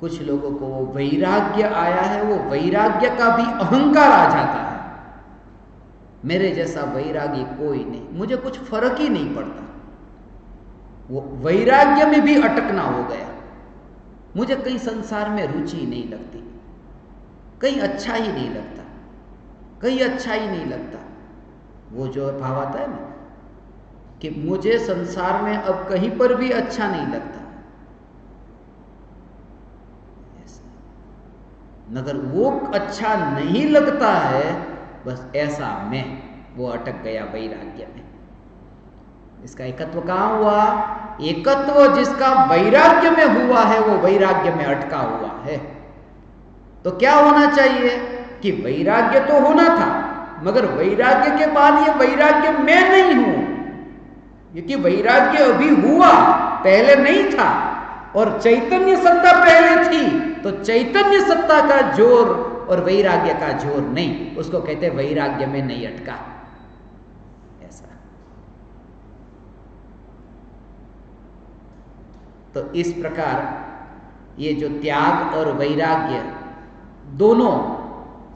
कुछ लोगों को वो वैराग्य आया है, वो वैराग्य का भी अहंकार आ जाता है। मेरे जैसा वैरागी कोई नहीं, मुझे कुछ फर्क ही नहीं पड़ता। वो वैराग्य में भी अटकना हो गया। मुझे कहीं संसार में रुचि नहीं लगती, कहीं अच्छा ही नहीं लगता, कहीं अच्छा ही नहीं लगता। वो जो भाव आता है ना कि मुझे संसार में अब कहीं पर भी अच्छा नहीं लगता, मगर वो अच्छा नहीं लगता है बस ऐसा मैं, वो अटक गया वैराग्य में। इसका एकत्व कहाँ हुआ? एकत्व जिसका वैराग्य में हुआ है वो वैराग्य में अटका हुआ है। तो क्या होना चाहिए कि वैराग्य तो होना था, मगर वैराग्य के बाद ये वैराग्य मैं नहीं हूं, क्योंकि वैराग्य अभी हुआ, पहले नहीं था। और चैतन्य सत्ता पहले थी, तो चैतन्य सत्ता का जोर और वैराग्य का जोर नहीं, उसको कहते वैराग्य में नहीं अटका। ऐसा। तो इस प्रकार ये जो त्याग और वैराग्य दोनों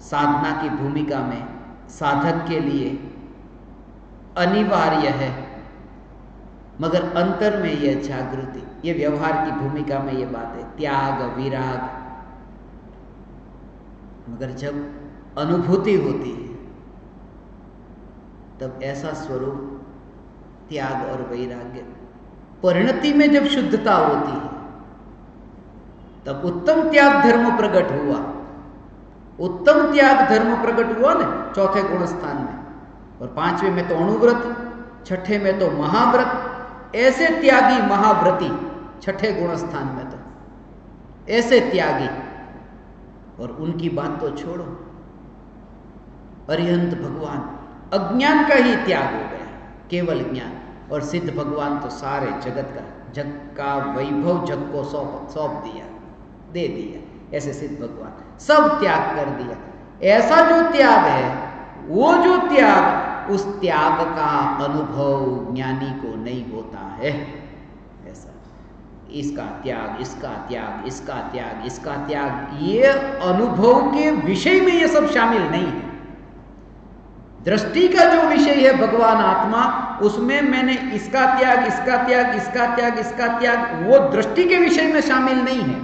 साधना की भूमिका में साधक के लिए अनिवार्य है, मगर अंतर में यह जागृति, ये व्यवहार की भूमिका में ये बात है, त्याग विराग। मगर जब अनुभूति होती है तब ऐसा स्वरूप त्याग और वैराग्य, परिणति में जब शुद्धता होती है तब उत्तम त्याग धर्म प्रकट हुआ। उत्तम त्याग धर्म प्रकट हुआ ना चौथे गुण स्थान में, और पांचवें में तो अणुव्रत, छठे में तो महाव्रत। ऐसे त्यागी महाव्रती छठे गुण स्थान में, तो ऐसे त्यागी। और उनकी बात तो छोड़ो, अरिहंत भगवान अज्ञान का ही त्याग हो गया, केवल ज्ञान। और सिद्ध भगवान तो सारे जगत का, जग का वैभव जग को सौंप दिया, दे दिया। ऐसे सिद्ध भगवान सब त्याग कर दिया। ऐसा जो त्याग है, वो जो त्याग, उस त्याग का अनुभव ज्ञानी को नहीं होता है। ऐसा इसका त्याग, इसका त्याग, इसका त्याग, इसका त्याग, ये अनुभव के विषय में ये सब शामिल नहीं है। दृष्टि का जो विषय है भगवान आत्मा, उसमें मैंने इसका त्याग, इसका त्याग, इसका त्याग, इसका त्याग, वो दृष्टि के विषय में शामिल नहीं है।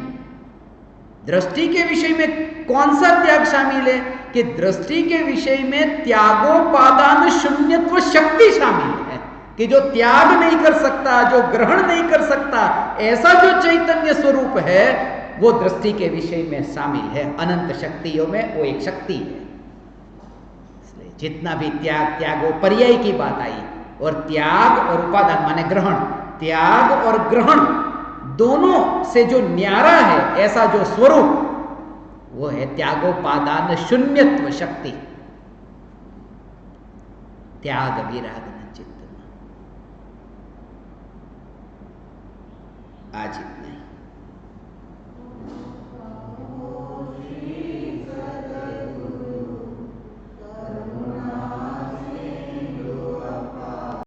दृष्टि के विषय में कौन सा त्याग शामिल है कि दृष्टि के विषय में त्यागोपादान शून्यत्व शक्ति शामिल है, कि जो त्याग नहीं कर सकता, जो ग्रहण नहीं कर सकता, ऐसा जो चैतन्य स्वरूप है वो दृष्टि के विषय में शामिल है। अनंत शक्तियों में वो एक शक्ति है। इसलिए जितना भी त्याग, त्यागो पर्याय की बात आई, और त्याग और उपादान माने ग्रहण, त्याग और ग्रहण दोनों से जो न्यारा है ऐसा जो स्वरूप, वो है त्यागोपादान शून्यत्व शक्ति। त्याग विराग न चित्त। आज इतना ही।